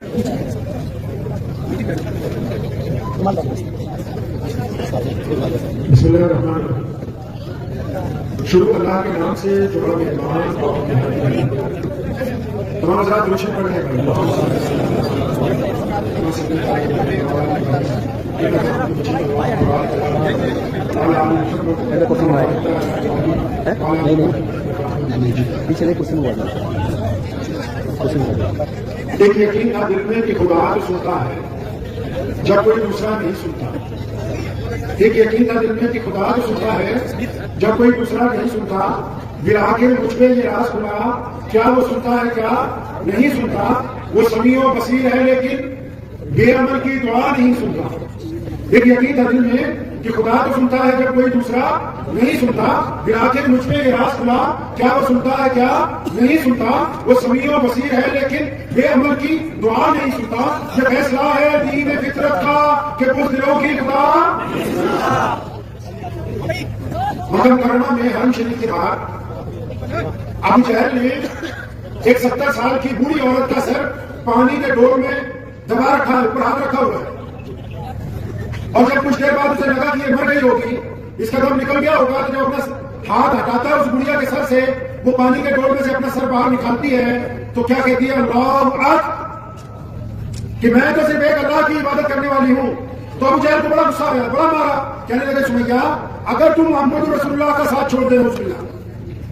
بسم اللہ الرحمن الرحیم. شروع اللہ کے نام سے جو بڑا مہربان تمام حضرات روشن پڑھ رہے ہیں. ایک یقین تھا دل میں کہ خدا تو سنتا ہے جب کوئی دوسرا نہیں سنتا. ایک یقین تھا دل میں کہ خدا تو سنتا ہے جب کوئی دوسرا نہیں سنتا. بالآخر مجھ پہ یہ راز کھلا کیا وہ سنتا ہے کیا نہیں سنتا. وہ سمیع و بصیر ہے لیکن بے عمل کی دعا نہیں سنتا. ایک یقین تھا دل میں کہ خدا تو سنتا ہے جب کوئی دوسرا نہیں سنتا. بالآخر مجھ پہ یہ راز کھلا کیا وہ سنتا ہے کیا نہیں سنتا. وہ سمیع و بصیر ہے لیکن بے عمل کی دعا نہیں سنتا. یہ فیصلہ ہے دین فطرت کا کہ بزدلوں کی خدا مگر کرنا میں حرم شریف کے باہر ابو جہل نے ایک 70 سال کی بوڑھی عورت کا سر پانی کے ڈور میں دبا رکھا ہے, اوپر ہاتھ رکھا ہوا ہے. اور جب کچھ دیر بعد اسے لگا کہ یہ مر گئی ہوگی, اس کا دم نکل گیا ہوگا, تو جب اپنا ہاتھ ہٹاتا ہے اس بڑھیا کے سر سے, وہ پانی کے ڈور میں سے اپنا سر باہر نکالتی ہے تو کیا کہتی ہے اللہ اکبر کہ میں تو صرف ایک اللہ کی عبادت کرنے والی ہوں. تو ابو جہل کو بڑا غصہ آیا, بڑا مارا. کہنے لگے سمیہ اگر تم محمد رسول اللہ کا ساتھ چھوڑ دے,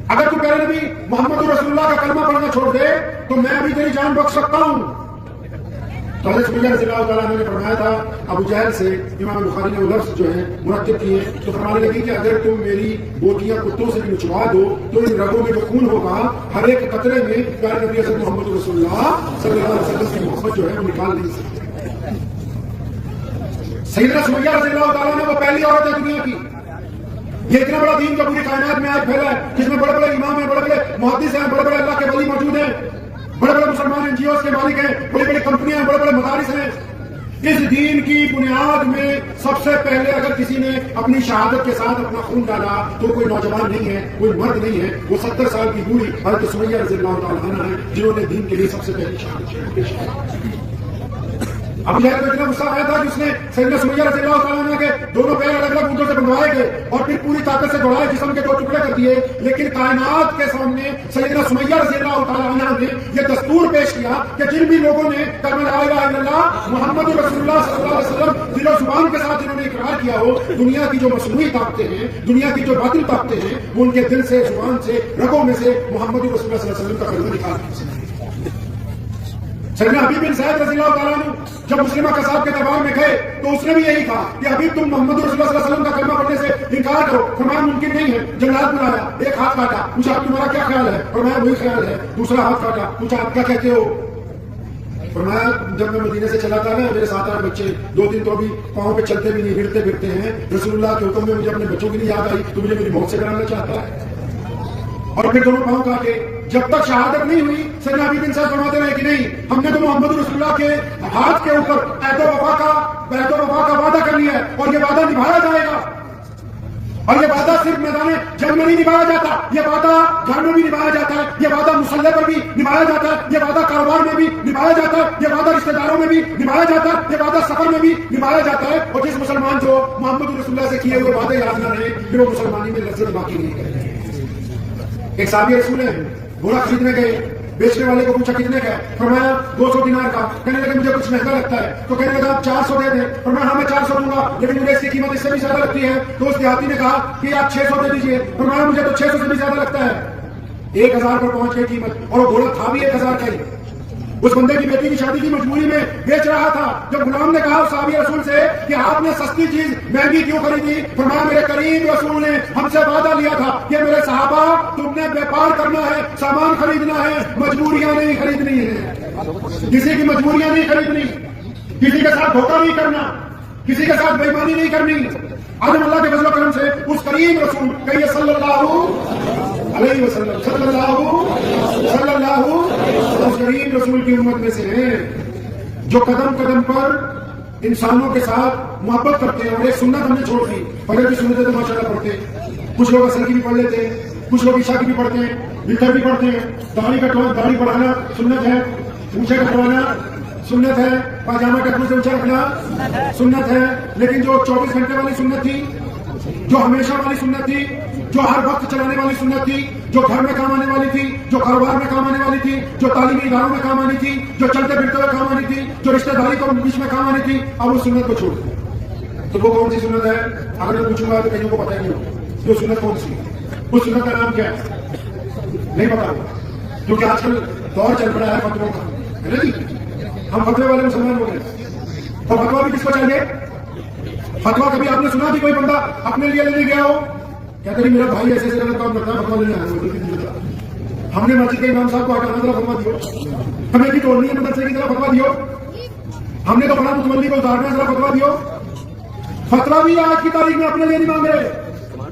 اگر تم پیارے نبی محمد رسول اللہ کا کلمہ پڑھنا چھوڑ دے تو میں ابھی تیری جان بخش سکتا ہوں. تو حضرت سمیہ رضی اللہ تعالیٰ نے فرمایا تھا ابو جہل سے, امام بخاری نے وہ لفظ جو ہے مرتب کیے, تو فرمانے لگی کہ اگر تم میری بوٹیاں کتوں سے بھی نچوا دو تو ان رگوں میں جو خون ہوگا ہر ایک قطرے میں پیارے نبی حضرت محمد رسول اللہ صلی اللہ علیہ وسلم کی محبت جو ہے وہ نکال نہیں سکتے. سیدنا سمیہ رضی اللہ تعالیٰ نے وہ پہلی عورت ہے دنیا کی. یہ اتنا بڑا دین جو پوری کائنات میں آج پھیلا ہے, جس میں بڑے بڑے امام ہیں, بڑے بڑے محدث ہیں, بڑے بڑے اللہ کے ولی موجود ہیں, بڑے بڑے مسلمان این جی اوز کے مالک ہیں, بڑی بڑی کمپنیاں ہیں, بڑے بڑے مدارس ہیں. اس دین کی بنیاد میں سب سے پہلے اگر کسی نے اپنی شہادت کے ساتھ اپنا خون ڈالا تو کوئی نوجوان نہیں ہے, کوئی مرد نہیں ہے, وہ 70 سال کی بوڑھی حضرت سمیہ رضی اللہ تعالیٰ عنہا ہے جنہوں نے دین کے لیے سب سے پہلی شہادت. ابو جہل کو اتنا غصہ آیا تھا کہ اس نے سیدنا سمیہ رضی اللہ تعالیٰ عنہ کے دونوں پیر الگ الگ اونٹوں سے بندھوائے گئے اور پھر پوری طاقت سے دوڑائے, جسم کے 2 ٹکڑے کر دیے. لیکن کائنات کے سامنے سیدنا سمیہ رضی اللہ تعالیٰ عنہ نے یہ دستور پیش کیا کہ جن بھی لوگوں نے کلمہ لا الہ الا اللہ محمد رسول اللہ صلی اللہ علیہ وسلم دل و زبان کے ساتھ جنہوں نے اقرار کیا ہو, دنیا کی جو مصنوعی طاقتیں ہیں, دنیا کی جو باطل طاقتیں ہیں, وہ ان کے دل سے, زبان سے, رگوں میں سے محمد رسول اللہ صلی اللہ علیہ وسلم کا کلمہ نکال دیا. سیدنا حبیب بن سعید رضی اللہ تعالیٰ عنہ جب مسلمہ کساب کے دربار میں گئے تو اس نے بھی یہی کہا کہ حبیب تم محمد رسول اللہ صلی اللہ علیہ وسلم کا کلمہ پڑھنے سے انکار کرو. فرمایا ممکن نہیں ہے. جنگلات بلایا, ایک ہاتھ کاٹا, پوچھا تمہارا کیا خیال ہے؟ فرمایا وہی خیال ہے. دوسرا ہاتھ کاٹا, پوچھا آپ کیا کہتے ہو؟ فرمایا جب میں مدینے سے چلا تھا نا, میرے 7-8 بچے, 2-3 تو ابھی پاؤں پہ چلتے بھی نہیں, ہلتے پھرتے ہیں. رسول اللہ کے حکم میں مجھے اپنے بچوں کی نہیں یاد آئی تو مجھے میری موت سے کرانا چاہتا ہے. اور پھر دونوں پاؤں کاٹے. جب تک شہادت نہیں ہوئی سیدنا حبیب بن سعید فرماتے رہے کہ نہیں, ہم نے تو محمد رسول اللہ کے ہاتھ کے اوپر عہد و وفا کا وعدہ کر لیا ہے اور یہ وعدہ نبھایا جائے گا. اور یہ وعدہ صرف میدان جنگ میں نہیں نبھایا جاتا, یہ وعدہ گھر میں بھی نبھایا جاتا ہے, یہ وعدہ مسلح پر بھی نبھایا جاتا ہے, یہ وعدہ کاروبار میں بھی نبھایا جاتا ہے, یہ وعدہ رشتہ داروں میں بھی نبھایا جاتا ہے, یہ وعدہ سفر میں بھی نبھایا جاتا ہے. اور جس مسلمان جو محمد رسول اللہ سے کیے ہوئے وعدے یاد نہ رہے پھر وہ مسلمانی میں لذت باقی نہیں کرے. ایک صحابی رسول ہیں, گھوڑا خریدنے گئے, بیچنے والے کو پوچھا کتنے کا ہے؟ فرمایا 200 دینار کا. کہنے لگے مجھے کچھ مہنگا لگتا ہے. تو کہنے لگا آپ 400 دے دیں. فرمایا ہاں میں 400 دوں گا, لیکن مجھے اس کی قیمت اس سے بھی زیادہ لگتی ہے. تو اس دیہاتی نے کہا کہ آپ 600 دے دیجیے. فرمایا مجھے تو 600 سے بھی زیادہ لگتا ہے. 1000 پر پہنچ گئی قیمت, اور وہ گھوڑا تھا بھی 1000 کا ہی. اس بندے کی بیٹی کی شادی کی مجبوری میں بیچ رہا تھا. جب غلام نے کہا صحابی رسول سے کہ آپ نے سستی چیز مہنگی کیوں خریدی؟ فرمایا میرے کریم رسول نے ہم سے وعدہ لیا تھا کہ میرے صحابہ تم نے بیپار کرنا ہے, سامان خریدنا ہے, مجبوریاں نہیں خریدنی ہے. کسی کی مجبوریاں نہیں خریدنی, کسی کے ساتھ دھوکہ نہیں کرنا, کسی کے ساتھ بےایمانی نہیں کرنی. آدم اللہ کے فضل و کرم سے اس کریم رسول کہیے صلی اللہ علیہ وسلم, صلی اللہ اس کریم رسول کی امت میں سے ہیں جو قدم قدم پر انسانوں کے ساتھ محبت کرتے ہیں. اور ایک سنت ہم نے چھوڑ دی, فجر کی سنتیں تو ماشاءاللہ پڑھتے ہیں, کچھ لوگ اثر کی بھی پڑھ لیتے ہیں, کچھ لوگ عشاء کی بھی پڑھتے ہیں, وتر بھی پڑھتے ہیں. داڑھی بڑھانا سنت ہے, پوچھے کٹوانا سنت ہے پاجامہ ٹکنوں سے اونچا رکھنا سنت ہے، لیکن جو 24 گھنٹے والی سنت تھی، جو ہمیشہ والی سنت تھی، جو ہر وقت چلانے والی سنت تھی، جو گھر میں کام آنے والی تھی، جو کاروبار میں کام آنے والی تھی، جو تعلیمی اداروں میں کام آنی تھی، جو چلتے پھرتے ہوئے کام آنی تھی، جو رشتہ داری کے بیچ میں کام آنی تھی، اب اس سنت کو چھوڑ دیں۔ تو وہ کون سی سنت ہے؟ اگر میں پوچھوں گا تو کئیوں کو پتہ ہی نہیں ہوگا وہ سنت کون سی ہے، اس سنت کا نام کیا ہے نہیں پتا ہوگا، کیونکہ آج کل دور چل پڑا ہے فتووں کا، ہے نا جی؟ ہم فتوے والے مسلمان ہو گئے، تو فتوا بھی کس کو چاہیے؟ فتوا کبھی آپ نے سنا کہ کوئی بندہ اپنے لیے لینے گیا ہو، کہتے ہیں میرا بھائی ایسے غلط کام کرتا ہے فتوا لینے آیا، ہم نے مسجد کے امام صاحب کو آٹھانا ذرا فتوا دیو، ہمیں بھی توڑنی ہے مدرسے کی ذرا فتوا دیو، ہم نے تو بڑا متولی کو اتارنا ہے ذرا فتوا دیو۔ فتوا بھی آج کی تاریخ میں اپنے لیے نہیں مانگ رہے۔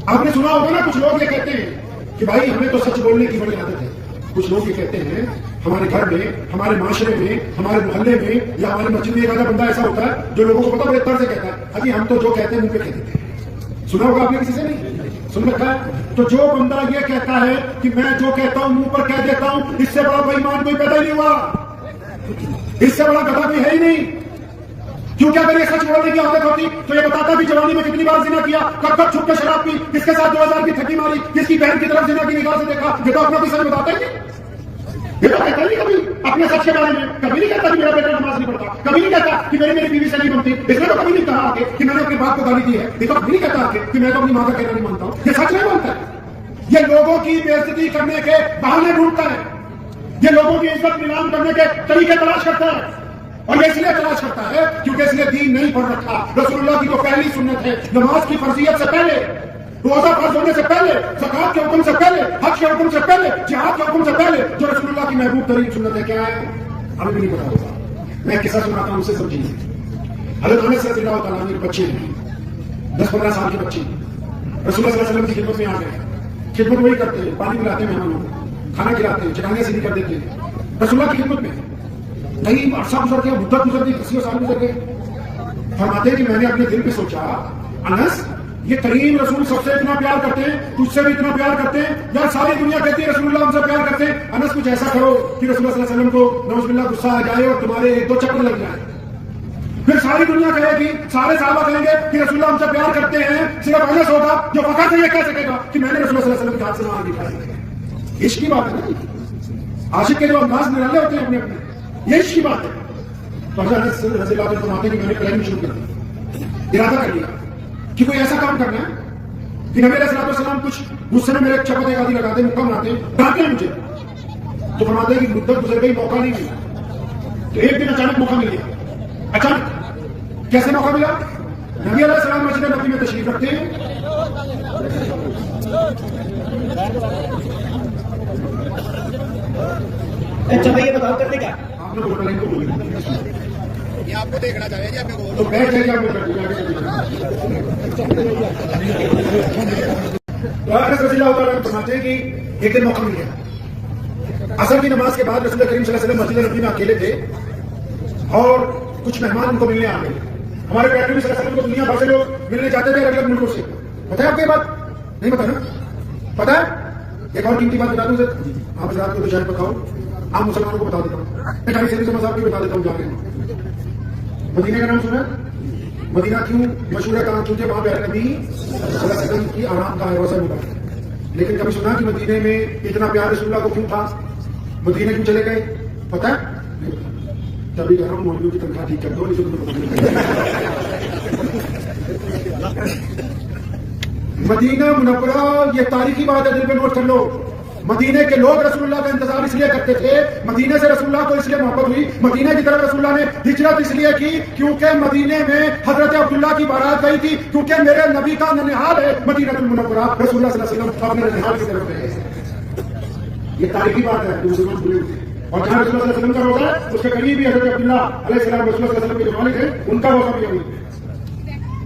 آپ نے سنا ہوگا نا کچھ لوگ یہ کہتے ہیں کہ بھائی ہمیں تو سچ بولنے کی بڑی عادت ہے، کچھ لوگ یہ کہتے ہیں ہمارے گھر میں، ہمارے معاشرے میں، ہمارے محلے میں یا ہماری مسجد میں ایک آدھا بندہ ایسا ہوتا ہے جو لوگوں کو پتا بڑے طرح سے کہتا ہے ابھی ہم تو جو کہتے ہیں منہ پہ کہہ دیتے ہیں۔ سنا ہوگا آپ نے کسی سے نہیں سن رکھا ہے؟ تو جو بندہ یہ کہتا ہے کہ میں جو کہتا ہوں منہ پر کہہ دیتا ہوں، اس سے بڑا بے ایمان کوئی پیدا ہی نہیں ہوا، اس سے بڑا گدھا کوئی ہے ہی نہیں۔ کیونکہ اگر یہ سچ بولنے کی عادت ہوتی تو یہ بتاتا بھی جوانی میں کتنی بار زنا کیا، کب کب چھپ کے شراب پی، کس کے ساتھ 2000 کی ٹھگی ماری، کس کی بہن کی طرف زنا کی نگاہ سے دیکھا، یہ تو اپنا بھی سچ بتاتا ہی نہیں، یہ تو کہتا نہیں کبھی اپنے سچ کے بارے میں، کبھی نہیں کہتا کہ میرا بیٹا نماز نہیں پڑھتا، کبھی نہیں کہتا کہ میری بیوی سے نہیں بنتی، اس نے تو کبھی نہیں کہا کہ میں نے اپنے باپ کو گالی دی ہے، یہ تو کبھی نہیں کہتا کہ میں تو اپنی ماں کا کہنا نہیں مانتا ہوں، یہ سچ نہیں بولتا ہے، یہ لوگوں کی بے عزتی کرنے کے بہانے ڈھونڈتا ہے، یہ لوگوں کی عزت نیلام کرنے کے طریقے تلاش کرتا ہے، اور یہ اس لیے تلاش کرتا ہے کیونکہ اس نے دین نہیں پڑھ رکھا۔ رسول اللہ کی تو پہلی سنت ہے نماز کی فرضیت سے پہلے، روزہ فرض ہونے سے پہلے، زکات کے حکم سے پہلے، حج کے حکم سے پہلے، جہاد کے حکم سے پہلے جو رسول اللہ کی محبوب ترین سنت ہے کیا ہے ہمیں بھی نہیں پتا ہوگا۔ میں قصہ سناتا ہوں، اسے سمجھیے۔ حضرت انس رضی اللہ تعالیٰ عنہ بچے ہیں، 10-15 سال کے بچے، رسول اللہ صلی اللہ علیہ وسلم کی خدمت میں آ گئے، خدمت وہی کرتے ہیں، پانی پلاتے ہیں مہمانوں کو، کھانا کھلاتے ہیں، چٹانیاں سیدھی کر دیتے ہیں، رسول اللہ کی خدمت میں کئی عرصہ گزر گیا، مدت گزر گئی، 30 سال گزر گئے۔ فرماتے ہیں کہ میں نے اپنے دل پہ سوچا انس یہ کریم رسول سب سے اتنا پیار کرتے ہیں، تجھ سے بھی اتنا پیار کرتے ہیں، یار ساری دنیا کہتی ہے رسول اللہ ہم سے پیار کرتے ہیں، انس کچھ ایسا کرو کہ رسول اللہ صلی اللہ علیہ وسلم کو نعوذ باللہ غصہ آ جائے اور تمہارے 1-2 چکر لگ جائے، پھر ساری دنیا کہے گی، سارے صحابہ کہیں گے کہ رسول اللہ ہم سے پیار کرتے ہیں، صرف انس ہوگا جو فخر سے یہ کہہ سکے گا کہ میں نے رسول اللہ صلی اللہ علیہ وسلم کے ہاتھ سے مار دکھائی۔ عشق کی بات ہے نا، عاشق کے جو انداز نرالے ہوتے ہیں اپنے اپنے، یہ عشق کی بات ہے۔ تو حضرت رضی اللہ عنہ فرماتے ہیں کہ میں نے پلاننگ شروع کر ارادہ کر لیا کہ کوئی ایسا کام کرنا ہے کہ نبی علیہ السلام کچھ غصے میں میرے چپت ایک آدھی لگاتے، مکہ بناتے، ڈانٹتے ہیں مجھے، تو فرماتے ہیں کہ مدت گزر گئی، موقع نہیں ملا، تو ایک دن اچانک موقع مل گیا۔ اچانک کیسے موقع ملا؟ نبی علیہ السلام مسجد نبوی میں تشریف رکھتے ہیں، اچھا بھائی یہ بتاؤ کرتے کیا؟ آپ نے بولا نہیں تو بولے یہ آپ کو دیکھنا چاہیے جی، آپ کو تو بیٹھ جائیے آپ رضی اللہ تعالیٰ فرماتے ہیں کہ ایک دن موقع مل گیا، عصر کی نماز کے بعد رسول کریم صلی اللہ علیہ وسلم مسجد نبوی میں اکیلے تھے اور کچھ مہمان ان کو ملنے آ گئے۔ ہمارے پیغمبر صلی اللہ علیہ وسلم کو دنیا بھر سے لوگ ملنے جاتے تھے الگ الگ ملکوں سے، پتہ ہے آپ کو یہ بات؟ نہیں پتا نا؟ پتا ہے؟ ایک اور قیمتی بات بتا دوں سر، آپ حضرات کو تو شاید بتاؤ، عام مسلمانوں کو بتا دیتا ہوں، میں کھالی سیدھی صاحب کو بتا دیتا ہوں جا کے۔ مدینہ کا نام سنا؟ مدینہ کیوں مشہور ہے؟ کہاں؟ کیونکہ وہاں پہ نبی صلی اللہ علیہ وسلم کی آرام کا ہے، روزہ مبارک۔ لیکن کبھی سنا کہ مدینے میں اتنا پیار رسول اللہ کو کیوں تھا؟ مدینہ کیوں چلے گئے؟ پتہ ہے؟ تبھی کہہ رہا ہوں مولویوں کی تنخواہ ٹھیک کر دو، مدینہ منورہ یہ تاریخی بات ہے، دل پہ نوٹ کر لو۔ مدینے کے لوگ رسول اللہ کا انتظار اس لیے کرتے تھے، مدینے سے رسول اللہ کو اس لیے محبت ہوئی، مدینے کی طرف رسول اللہ نے ہجرت اس لیے کی کیونکہ مدینے میں حضرت عبداللہ کی بارات گئی تھی، کیونکہ میرے نبی کا ننہال ہے مدینہ المنورہ، رسول اللہ صلی اللہ علیہ وسلم اپنے ننہال کی طرف گئے۔ یہ تاریخی بات ہے، مسلمان بھولے ہوئے تھے۔ اور جہاں رسول اللہ صلی اللہ علیہ وسلم کا روزہ ہے اس کے قریب ہی حضرت عبداللہ علیہ السلام رسول اللہ صلی اللہ علیہ وسلم کے جو مالک ہیں ان کا روزہ بھی ہے۔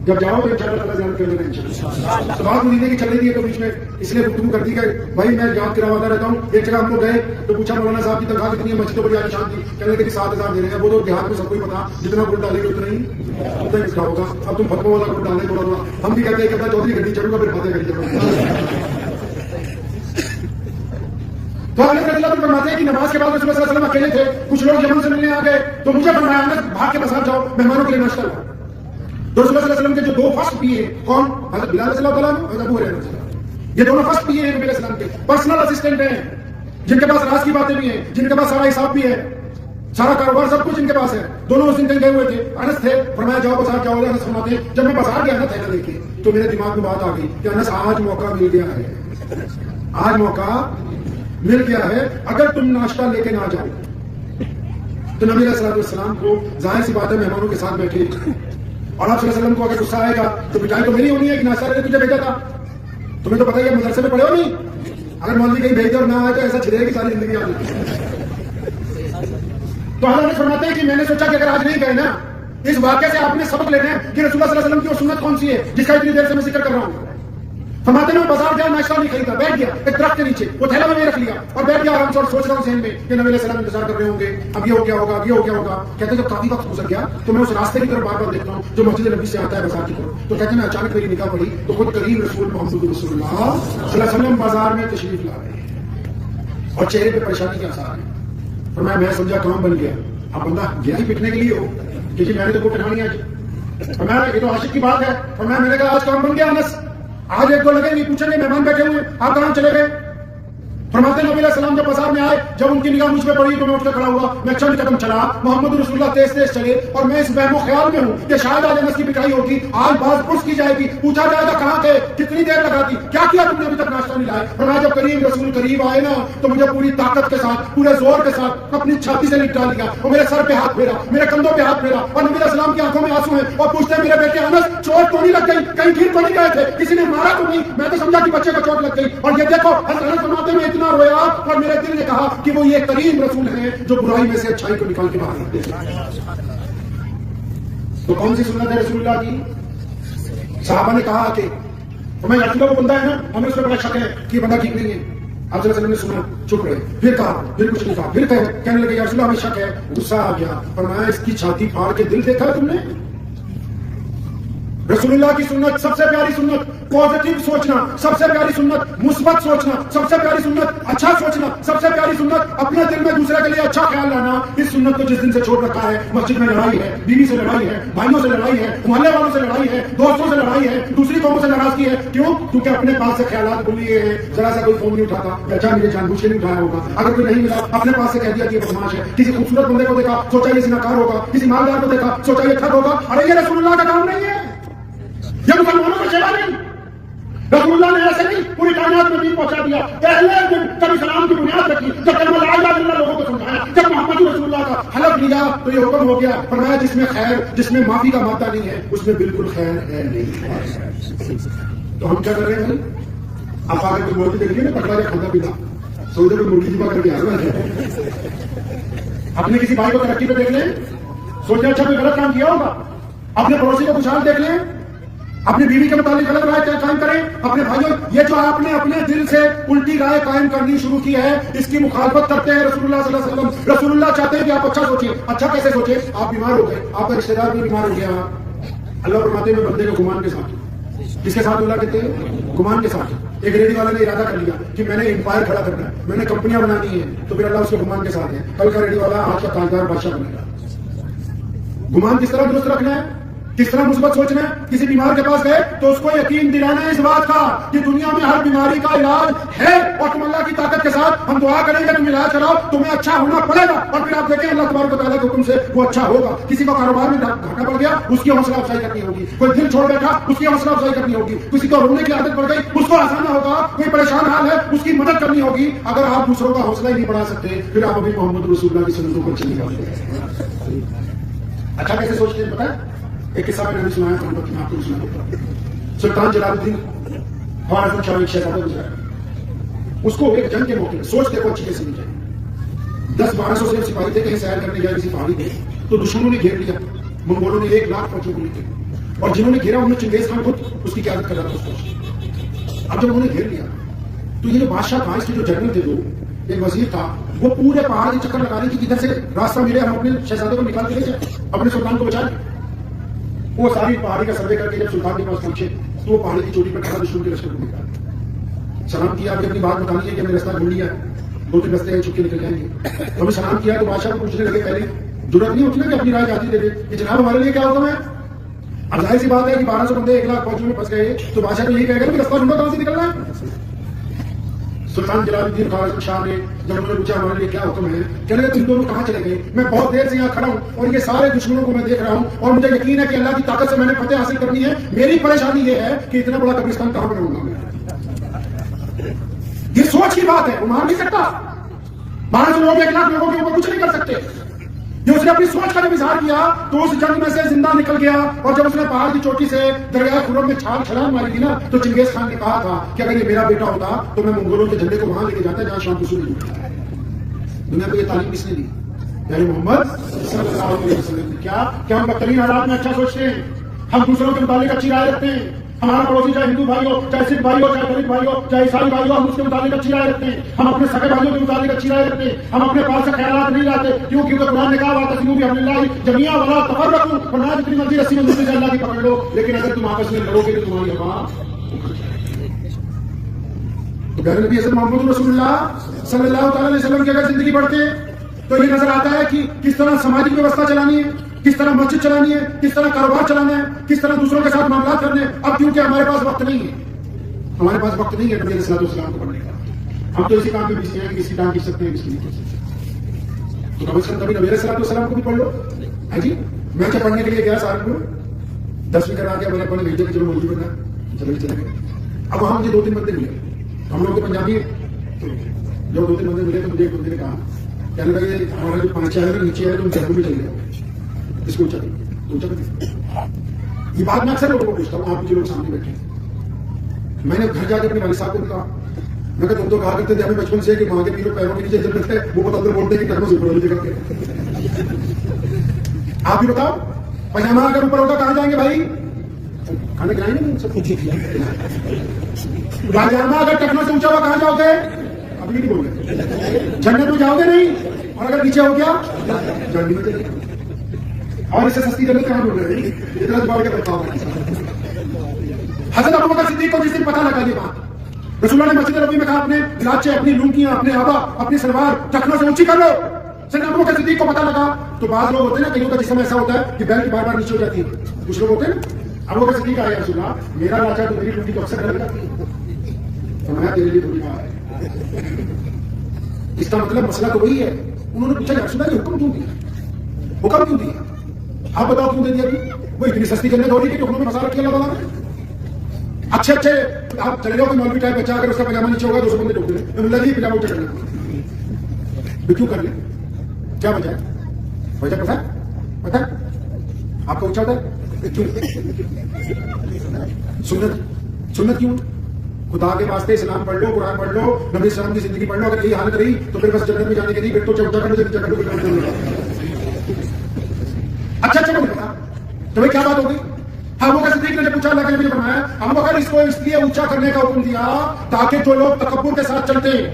جب جاؤ تو انشاءاللہ تعالیٰ زیارت کر لینا انشاءاللہ۔ تو بات مدینے کی چل رہی تھی تو بیچ میں اس لیے گفتگو کر دی کہ بھائی میں یاد کرواتا رہتا ہوں، ایک جگہ ہم لوگ گئے تو پوچھا مولانا صاحب کی تنخواہ کتنی ہے؟ مسجد بڑی عالیشان تھی، کہنے لگے کہ 7,000 دے رہے ہیں۔ وہ تو دیہات میں سب کو ہی پتا، جتنا ووٹ ڈالے گا اتنا ہی لکھا ہوگا۔ اب تم فتوا والا ووٹ ڈالنے تھوڑا تھوڑا، ہم بھی کہتے ہیں کہ چودھری گڈی چڑھوں گا پھر باتیں کریے۔ تو وسلم فرماتے ہیں کہ نماز کے بعد رسول اللہ صلی اللہ علیہ وسلم اکیلے تھے, کچھ لوگ یمن سے ملنے آ گئے تو مجھے فرمایا انس بھاگ کے بازار جاؤ, مہمانوں کے لیے ناشتہ لاؤ. تو رسول اللہ صلی اللہ علیہ وسلم کے جو دو فرسٹ پیے, کون؟ حضرت بلال رضی اللہ تعالیٰ عنہ, حضرت ابو ہریرہ رضی اللہ عنہ. یہ دونوں فرسٹ پیے ہیں نبی علیہ السلام کے, پرسنل اسسٹنٹ ہیں, جن کے پاس راز کی باتیں بھی ہیں, جن کے پاس سارا حساب بھی ہے, سارا کاروبار سب کچھ ان کے پاس ہے. دونوں اس دن کہیں گئے ہوئے تھے, انس تھے, فرمایا جاؤ بازار جاؤ. انس فرماتے ہیں جب میں بازار گیا نا تھیلا لے کے تو میرے دماغ میں بات آ گئی کہ انس آج موقع مل گیا ہے, آج موقع مل گیا ہے. اگر تم ناشتہ لے کے نہ جاؤ تو نبی علیہ السلام کو ظاہر سی بات ہے مہمانوں کے ساتھ بیٹھے, اور آپ صلی اللہ علیہ وسلم کو اگر غصہ آئے گا تو پٹائی تو میری ہونی ہے کہ ناشتہ لے کے تجھے بھیجا تھا. تمہیں تو پتہ ہی ہے مدرسے میں پڑھے ہو نہیں, اگر مولوی کہیں بھیج اور نہ آئے تو ایسا چھڑے گی ساری زندگی آ جائے. تو حضرت فرماتے ہیں کہ میں نے سوچا کہ اگر آج نہیں گئے نا, اس واقعے سے آپ نے سبق لینا ہے کہ رسول اللہ صلی اللہ علیہ وسلم کی وہ سنت کون سی ہے جس کا اتنی دیر سے میں ذکر کر رہا ہوں. فرماتے ہیں میں بازار گیا, ناشتہ نہیں خریدا, بیٹھ گیا ایک درخت کے نیچے, وہ تھیلا میں رکھ لیا اور بیٹھ گیا آرام سے, اور سوچ رہا ہوں ذہن میں کہ نبی علیہ السلام انتظار کر رہے ہوں گے, اب یہ ہو کیا ہوگا, یہ ہو کیا ہوگا. کہتے ہیں جب کافی وقت گزر گیا تو میں اس راستے کی طرف بار بار دیکھتا ہوں جو مسجد نبی سے آتا ہے بازار کی طرف. تو کہتے ہیں اچانک میری نگاہ پڑی تو خود کریم رسول محمد رسول اللہ صلی اللہ علیہ وسلم بازار میں تشریف لا رہے ہیں اور چہرے پہ پریشانی کے آثار ہیں. فرمایا میں سمجھا کام بن گیا. اب بندہ گیا ہی پٹنے کے لیے ہو کیونکہ میں نے تو کوئی ٹھکانی آج. فرمایا یہ تو عاشق کی بات ہے. فرمایا میں نے کہا آج کام بن گیا انس, آج ایک دو لگے نہیں, پوچھیں گے مہمان بیٹھے ہوئے آپ کہاں چلے گئے. فرماتے نبی علیہ السلام جب بازار میں آئے, جب ان کی نگاہ مجھ پہ پڑی تو میں اٹھ کے کھڑا ہوا, میں چند قدم چلا, محمد رسول اللہ تیز تیز چلے, اور میں اس وہم و خیال میں ہوں کہ شاید آج انس کی پٹائی ہوگی, آج باز پرس کی جائے گی, پوچھا جائے گا کہاں تھے, کتنی دیر لگا دی, کیا کیا تم نے ابھی تک ناشتہ نہیں لائے. فرمایا جب کریم رسول قریب آئے نا تو مجھے پوری طاقت کے ساتھ, پورے زور کے ساتھ اپنی چھاتی سے لپٹا لیا اور میرے سر پہ ہاتھ پھیرا, میرے کندھوں پہ ہاتھ پھیرا, اور نبی علیہ السلام کی آنکھوں میں آنسو ہیں اور پوچھتے ہیں میرے بیٹے انس چوٹ تو نہیں لگ گئی, کہیں گر تو نہیں گئے تھے, کسی نے مارا تو نہیں. میں تو سمجھا کہ بچے کو چوٹ لگ گئی. اور یہ دیکھو حضرت انس فرماتے میں اتنا رویا اور میرے دل نے کہا کہ وہ یہ کریم رسول ہیں جو برائی میں سے اچھائی کو نکال کے باہر رکھتے ہیں. تو کون سی سنت ہے رسول اللہ کی؟ صحابہ نے کہا کہ میں یقین وہ بندہ ہے نا, ہمیں اس میں بڑا شک ہے کہ یہ بندہ ٹھیک نہیں ہے. آپ صلی اللہ علیہ وسلم نے سنا, چپ رہے, پھر کہا, پھر کچھ نہیں کہا, پھر کہنے لگے یا رسول اللہ ہمیں شک ہے. غصہ آ گیا, فرمایا اس کی چھاتی پھاڑ کے دل دیکھا تم نے. رسول اللہ کی سنت سب سے پیاری سنت پازیٹیو سوچنا, سب سے پیاری سنت مثبت سوچنا, سب سے پیاری سنت اچھا سوچنا, سب سے پیاری سنت اپنے دل میں دوسرے کے لیے اچھا خیال لانا. اس سنت کو جس دن سے چھوڑ رکھا ہے, مسجد میں لڑائی ہے, بیوی سے لڑائی ہے, بھائیوں سے لڑائی ہے, محلے والوں سے لڑائی ہے, دوستوں سے لڑائی ہے, دوسری قوموں سے ناراضگی ہے. کیوں؟ کیونکہ اپنے پاس سے خیالات بھول لیے ہیں. ذرا سا کوئی فون نہیں اٹھاتا, بچہ مجھے جان بوجھ کے نہیں اٹھایا ہوگا, اگر کوئی نہیں ملا اپنے پاس سے کہہ دیا کہ یہ بدماش ہے. کسی خوبصورت بندے کو دیکھا سوچا یہ زناکار ہوگا, کسی مالدار کو دیکھا سوچا یہ ٹھگ ہوگا. ارے یہ رسول اللہ کا کام نہیں ہے, یہ مسلمانوں کا چہرہ نہیں. رسول اللہ نے ایسے نہیں پوری کائنات میں دین پہنچا دیا. پہلے دن جب اسلام کی بنیاد رکھی, جب کلمہ لا الہ الا اللہ لوگوں کو سمجھایا, جب محمد رسول اللہ کا حلف لیا تو یہ حکم ہو گیا. فرمایا جس میں خیر, جس میں معافی کا مادہ نہیں ہے اس میں بالکل خیر ہے نہیں. تو ہم کیا کر رہے ہیں؟ آپ آگے کوئی مرغی دیکھ لیے نا, پکڑا کے کھانا پینا, سعودی میں مرغی ذبح کر کے آ رہا ہے. اپنے کسی بھائی کو ترقی پہ دیکھ لیں, سوچیں اچھا کوئی غلط کام کیا ہوگا. اپنے پڑوسی کو خوشحال دیکھ لیں, اپنی بیوی کے متعلق غلط رائے قائم کریں. اپنے بھائیوں, یہ جو آپ نے اپنے دل سے الٹی رائے قائم کرنی شروع کی ہے, اس کی مخالفت کرتے ہیں رسول اللہ صلی اللہ علیہ وسلم. رسول اللہ چاہتے ہیں کہ آپ اچھا سوچیں. اچھا کیسے سوچیں؟ آپ بیمار ہو گئے, آپ کا رشتے دار بھی بیمار ہو گیا, اللہ فرماتے ہیں بندے کو گمان کے ساتھ. کس کے ساتھ اللہ کہتے ہیں؟ گمان کے ساتھ. ایک ریڈی والے نے ارادہ کر لیا کہ میں نے امپائر کھڑا کرنا ہے, میں نے کمپنیاں بنانی ہیں, تو پھر اللہ اس کے گمان کے ساتھ ہے. کل کا ریڈی والا آج کا تاجدار بادشاہ بنے گا. گمان کس طرح درست رکھنا ہے, کس طرح مثبت سوچنا ہے. کسی بیمار کے پاس گئے تو اس کو یقین دلانا ہے اس بات کا کہ دنیا میں ہر بیماری کا علاج ہے, اور تم اللہ کی طاقت کے ساتھ ہم دعا کریں گے تم علاج کراؤ, تمہیں اچھا ہونا پڑے گا. اور پھر آپ دیکھیں اللہ تبارک و تعالیٰ کے حکم سے وہ اچھا ہوگا. کسی کا کاروبار میں گھاٹا پڑ گیا, اس کی حوصلہ افزائی کرنی ہوگی. کوئی دل چھوڑ بیٹھا, اس کی حوصلہ افزائی کرنی ہوگی. کسی کو رونے کی عادت پڑ گئی, اس کو ہنسانا ہوگا. کوئی پریشان حال ہے, اس کی مدد کرنی ہوگی. اگر آپ دوسروں کا حوصلہ ہی نہیں بڑھا سکتے پھر آپ ابھی محمد رسول اللہ کی سنتوں پر چلے گا. اچھا کیسے سوچتے ہیں پتہ ہے؟ ایک قصہ میں نے سنایا تھا, میں آپ کو سناتا. سلطان جلال الدین خوارزم شاہ ایک شہزادہ گزرا, اس کو ایک جنگ کے موقع سوچ دیکھو اچھی کیسے نہیں جائے. 10-1200 سے سپاہی تھے, کہیں سیر کرنے گئے کسی پہاڑی پہ, تو دشمنوں نے گھیر لیا. منگولوں نے 1 لاکھ فوجوں کو لے کے, اور جنہوں نے گھیرا انہوں نے چنگیز خان خود اس کی قیادت کر رہا تھا. اب جب انہوں نے گھیر لیا تو یہ جو بادشاہ تھا, اس کے جو جنرل تھے, ایک وزیر تھا, وہ پورے پہاڑ کے چکر لگا رہے کہ کدھر سے راستہ ملے ہم اپنے شہزادے کو نکال کے لے جائیں, اپنے سلطان کو بچا لیں. وہ ساری پہاڑی کا سروے کر کے جب سلطان کے پاس پہنچے تو وہ پہاڑی کی چوٹی پر کھڑا دشمن کے لشکر کو نکالا. سلام کیا, آپ نے اپنی بات بتانی ہے کہ میں نے راستہ ڈھونڈ لیا ہے. دو تین رستے چھپ کے نکل جائیں گے. ہم نے سلام کیا تو بادشاہ کو پوچھنے لگے پہلے ضرورت نہیں ہوتی نا کہ اپنی رائے جاتی دے دے کہ جناب ہمارے لیے کیا حکم ہے. اب ظاہر سی بات ہے کہ 1200 بندے 1 لاکھ فوجیوں میں پھنس گئے تو بادشاہ تو یہی کہے گا کہ رستہ ڈھونڈو کہاں سے نکلنا ہے. سلطان جلال الدین خارزم شاہ نے جب انہوں نے پوچھا ہمارے لیے کیا حکم ہے, کہنے لگے تم دونوں کہاں چلے گئے, میں بہت دیر سے یہاں کھڑا ہوں اور یہ سارے دشمنوں کو میں دیکھ رہا ہوں اور مجھے یقین ہے کہ اللہ کی طاقت سے میں نے فتح حاصل کرنی ہے. میری پریشانی یہ ہے کہ اتنا بڑا قبرستان کہاں بناؤں گا میں. یہ سوچ کی بات ہے, وہ مان نہیں سکتا. 1200 لوگ 1 لاکھ لوگوں کے اوپر کچھ نہیں کر سکتے. یہ اس نے اپنی سوچ کا جب اظہار کیا تو اس جنگ میں سے زندہ نکل گیا. اور جب اس نے پہاڑ کی چوٹی سے دریائے خرم میں چھلانگ ماری تھی نا تو چنگیز خان نے کہا تھا کہ اگر یہ میرا بیٹا ہوتا تو میں منگولوں کے جھنڈے کو وہاں لے کے جاتا جہاں شام کو سورج اٹھتا ہے. دنیا کو یہ تعلیم کس نے دی؟ یعنی محمد صلی اللہ علیہ وسلم. کیا ہم بدترین حالات میں اچھا سوچتے ہیں؟ ہم دوسروں کے متعلق اچھی رائے رکھتے ہیں. ہمارا پڑوسی چاہے ہندو بھائی ہو, چاہے سکھ بھائی ہو, چاہے دلت بھائی ہو, چاہے عیسائی بھائی ہو, ہم اس کے متعلق اچھی رائے رکھتے ہیں. ہم اپنے سگے بھائیوں کے متعلق اچھی رائے رکھتے ہیں. ہم اپنے پاس سے خیالات نہیں لاتے. کیوں؟ کیونکہ قرآن نے کہا واعتصموا بحبل اللہ جميعا ولا تفرقوا. فرمایا جتنی مرضی رسی بندوق سے اللہ کی پکڑ لو, لیکن اگر تم آپس میں لڑو گے تو تمہاری ہوا. تو پیارے نبی حضرت محمد رسول اللہ صلی اللہ تعالی علیہ وسلم کی اگر زندگی بڑھتے تو یہ نظر آتا ہے کہ کس طرح سماجی ویوستھا چلانی ہے, کس طرح مسجد چلانی ہے, کس طرح کاروبار چلانا ہے, کس طرح دوسروں کے ساتھ معاملات کرنے. اب کیونکہ ہمارے پاس وقت نہیں ہے, ہمارے پاس وقت نہیں ہے نبی علیہ الصلوۃ والسلام کو پڑھنے کا. ہم تو اسی کام میں بزی ہیں کہ کسی ٹائم کھینچ سکتے ہیں, کسی نہیں کھینچ سکتے. تو کم از کم کبھی نبی علیہ الصلوۃ والسلام کو بھی پڑھ لو. ہاں جی, میں کیا پڑھنے کے لیے گیا سہارنپور 10ویں کرا کے میں نے اپنے بھیجے کہ چلو موجود بنا, چلے گئے. اب وہاں مجھے 2-3 بندے ملے, ہم لوگ تو پنجابی ہیں. جب 2-3 بندے ملے تو مجھے ایک بندے نے کہا, کہنے لگے ہمارا جو 5 ہے نیچے ہے تو جہنم میں چلے جاؤ, اس کو اونچا کر. یہ بات میں اکثر لوگوں کو پوچھتا ہوں, آپ جو لوگ سامنے بیٹھے ہیں. میں نے گھر جا کے اپنے والد صاحب کو کہا, میں کہا تم تو کہا کرتے تھے ہمیں بچپن سے کہ ماں کے پیروں پیروں کے نیچے عزت رکھتے ہیں, وہ بتا اندر بولتے ہیں کہ ٹکنوں سے اوپر والی جگہ پہ. آپ بھی بتاؤ, پائجامہ اگر اوپر ہوگا کہاں جائیں گے بھائی؟ کھانا کھلائیں گے سب کچھ. پائجامہ اگر ٹکنوں سے اونچا ہوا کہاں جاؤ گے؟ ابھی نہیں بول رہے. جنت میں جاؤ گے نہیں, اور اگر نیچے ہو گیا جنت میں چلے گا. اور اسے سستی جنت کہاں ڈھونڈ رہے ہیں؟ اتنا دوبارہ کے بتاؤ. حضرت ابوبکر صدیق کو جس دن پتہ لگا یہ بات, رسول اللہ نے مسجد نبوی میں کہا اپنے لاچے, اپنی لونکیاں, اپنے آبا, اپنی سلوار ٹکنوں سے اونچی کر لو. سیدنا ابوبکر صدیق کو پتہ لگا تو بعض لوگ ہوتے ہیں نا, کئیوں کا جسم ایسا ہوتا ہے کہ بیلٹ بار بار نیچے ہو جاتی ہے. کچھ لوگ ہوتے ہیں نا, ابوبکر صدیق آیا رسول اللہ میرا لاچا تو میری لونکی کو اکثر ڈر لگاتی ہے, فرمایا تیرے لیے تھوڑی بات ہے. اس کا مطلب مسئلہ تو وہی ہے. انہوں نے پوچھا یا رسول اللہ یہ حکم کیوں دیا, حکم کیوں دیا, آپ بتاؤ کیوں دے دیا؟ وہ اتنی سستی جنت ہو رہی کہ ٹکڑوں میں پھنسا رکھی اللہ تعالیٰ نے. اچھے آپ چلے جاؤ کہ مولوی ٹائپ بچا کر اس کا پاجامہ نیچے ہوگا 200 بندے ٹوک دیں, اللہ جی پاجامہ اونچا کرنا کیوں کر لیں؟ کیا وجہ ہے؟ وجہ پتہ ہے آپ کا اونچا ہوتا ہے کیوں؟ سنت کیوں؟ خدا کے واسطے اسلام پڑھ لو, قرآن پڑھ لو, نبی اسلام کی زندگی پڑھ لو. اگر یہی حالت رہی تو پھر بس جنت میں جانے کے لیے تو اونچا کرنے سے اچھا بتا تو بھائی کیا بات ہو گئی؟ ابوبکر صدیق نے جب پوچھا, اللہ کے نبی نے فرمایا ابوبکر اس کو اس لیے اونچا کرنے کا حکم دیا تاکہ جو لوگ تکبر کے ساتھ چلتے ہیں,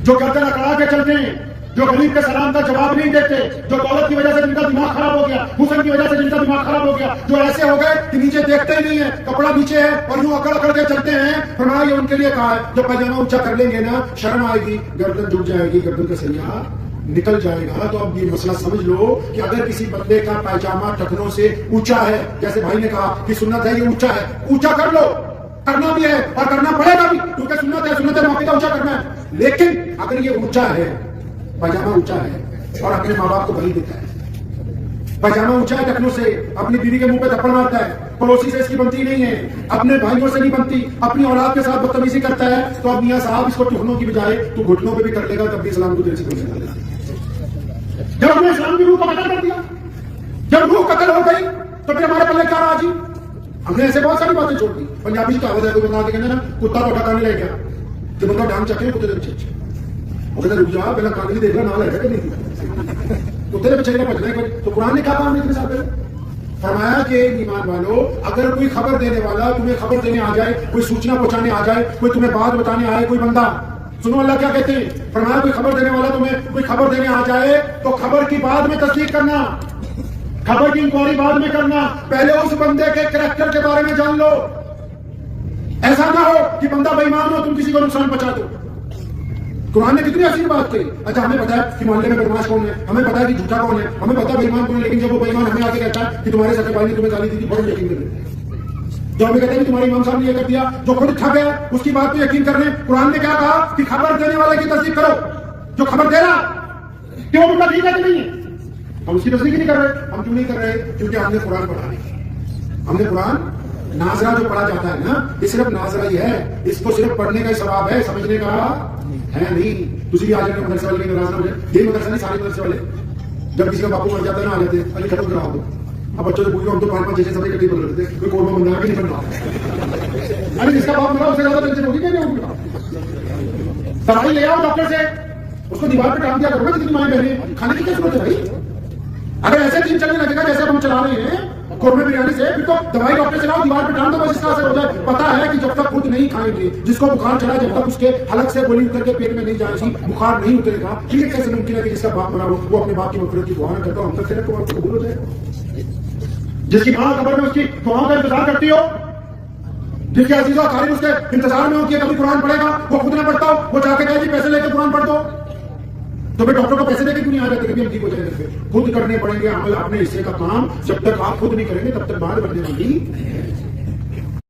جو گردن اکڑا کے چلتے ہیں, جو غریب کے سلام کا جواب نہیں دیتے, جو دولت کی وجہ سے جن کا دماغ خراب ہو گیا, حسن کی وجہ سے جن کا دماغ خراب ہو گیا, جو ایسے ہو گئے کہ نیچے دیکھتے ہی نہیں ہے, کپڑا نیچے ہے اور یوں اکڑ کے چلتے ہیں, فرمایا یہ ان کے لیے کہا ہے جو پاجامہ اونچا کر لیں گے نا شرم آئے گی, گردن جھک جائے گی, گردن کا سیاح نکل جائے گا. تو اب یہ مسئلہ سمجھ لو کہ اگر کسی بندے کا پائجامہ ٹکنوں سے اونچا ہے, جیسے بھائی نے کہا کہ سنت ہے یہ اونچا ہے, اونچا کر لو, کرنا بھی ہے اور کرنا پڑے گا بھی کیونکہ سنت ہے موقع کا اونچا کرنا ہے. لیکن اگر یہ اونچا ہے, پائجامہ اونچا ہے اور اپنے ماں باپ کو گالی دیتا ہے, پائجامہ اونچا ہے ٹکنوں سے, اپنی بیوی کے منہ پہ تھپڑ مارتا ہے, پڑوسی سے اس کی بنتی نہیں ہے, اپنے بھائیوں سے نہیں بنتی, اپنی اولاد کے ساتھ بدتمیزی کرتا ہے, تو اب میاں صاحب اس کو ٹکنوں کی بجائے تو گھٹنوں پہ بھی کر لے گا, تب بھی اسلام کو دل سے کوئی نہیں. جب ہم نے اسلام کی روح کو قتل کر دیا, جب روح قتل ہو گئی تو پھر ہمارے پلے کیا رہا جی؟ ہم نے ایسے بہت ساری باتیں چھوڑ دی. پنجابی کی کہاوت ہے, کوئی بندہ کہتے ہیں نا کتا تو ٹھکانے لے گیا, جو بندہ ڈانگ چکے کتے کے پیچھے, وہ کہتے رک جا پہلے کھانے دیکھ رہا نہ لے کہ نہیں, کتے کے پیچھے بچنا ہے. تو قرآن نے کہا تھا ہم نے اتنے سال پہلے فرمایا کہ ایمان والو اگر کوئی خبر دینے والا تمہیں خبر دینے آ جائے, کوئی سوچنا پہنچانے آ جائے, کوئی تمہیں بات بتانے آئے, کوئی بندہ سنو اللہ کیا کہتے ہیں, فرمایا کوئی خبر دینے والا تمہیں کوئی خبر دینے آ جائے تو خبر کی بعد میں تصدیق کرنا, خبر کی انکوائری بعد میں کرنا, پہلے اس بندے کے کریکٹر کے بارے میں جان لو. ایسا نہ ہو کہ بندہ بے ایمان ہو تم کسی کو نقصان پہنچا دو. قرآن نے کتنی حسین بات کی. اچھا ہمیں پتا ہے کہ محلے میں بدماش کون ہے, ہمیں پتا ہے کہ جھوٹا کون ہے, ہمیں پتا ہے بےمان کون ہے, لیکن جب وہ بےمان ہمیں آ کے کہتا ہے کہ تمہارے سچے بھائی نے تمہیں گالی دی تھی, بڑے یقین کر لیں. جو ہمیں کہتے ہیں کہ تمہارے امام صاحب نے یہ کر دیا, جو خود ٹھگ ہے اس کی بات پہ یقین کر لیں. قرآن نے کیا کہا کہ خبر دینے والے کی تصدیق کرو. جو خبر دے رہا کہ وہ مطلب ٹھیک ہے کہ نہیں ہے, ہم اس کی تصدیق نہیں کر رہے. ہم کیوں نہیں کر رہے؟ کیونکہ ہم نے قرآن پڑھا ہے. ہم نے قرآن ناظرہ جو پڑھا جاتا ہے نا, یہ صرف ناظرہ ہی ہے, اس کو صرف پڑھنے کا ثواب ہے, سمجھنے کا ہے نہیں. تجھے بھی آ جاتے مدرسے والے کی ناراض نہ ہو جائے, یہ مدرسہ نہیں, سارے مدرسے والے جب کسی کا باپو مر جاتا ہے نا آ جاتے ابھی ختم کراؤ دو. اب بچوں سے پوچھو, ہم تو 5-5 6 سبھی کٹی بول رہے تھے, کوئی قورمہ بندہ بھی نہیں بننا. ارے جس کا باپ مرا اس سے زیادہ ٹینشن ہوگی کہ نہیں ہوگی. دوائی لے آؤ ڈاکٹر سے, اس کو دیوار پہ ٹانگ دیا کرو گا جتنی مائیں بہنیں, کھانے کی کیا ضرورت ہے بھائی؟ اگر ایسے دن چلنے لگے گا جیسے ہم چلا رہے ہیں قورمے بریانی سے, پھر تو دوائی ڈاکٹر سے لاؤ, دیوار پہ ٹانگ دو, بس اس کا اثر ہو جائے. پتا ہے کہ جب تک خود نہیں کھائیں گے, جس کو بخار چڑھا جب تک اس کے حلق سے گولی اتر کے پیٹ میں نہیں جائے گی, بخار نہیں اترے گا. یہ کیسے ممکن ہے کہ جس کا باپ مرا ہو وہ اپنے باپ کی مغفرت کی دعا نہ کرتا ہو, ہم تک سے تو آپ کو قبول ہو جائے گا. جس کی ماں قبر میں اس کی دعاؤں کا انتظار کرتی ہو, جس کے عزیز و اقارب اس کے انتظار میں ہو کہ کبھی قرآن پڑھے گا, وہ خود نہ پڑھتا ہو, وہ جا کے کہے کہ پیسے لے کے قرآن پڑھ دو, تو پھر ڈاکٹر کو پیسے دے کے کیوں نہیں آ جاتے کہ ہم ٹھیک ہو جائیں گے؟ خود کرنے پڑیں گے عمل, اپنے حصے کا کام. جب تک آپ خود نہیں کریں گے تب تک بعد بڑھنے والی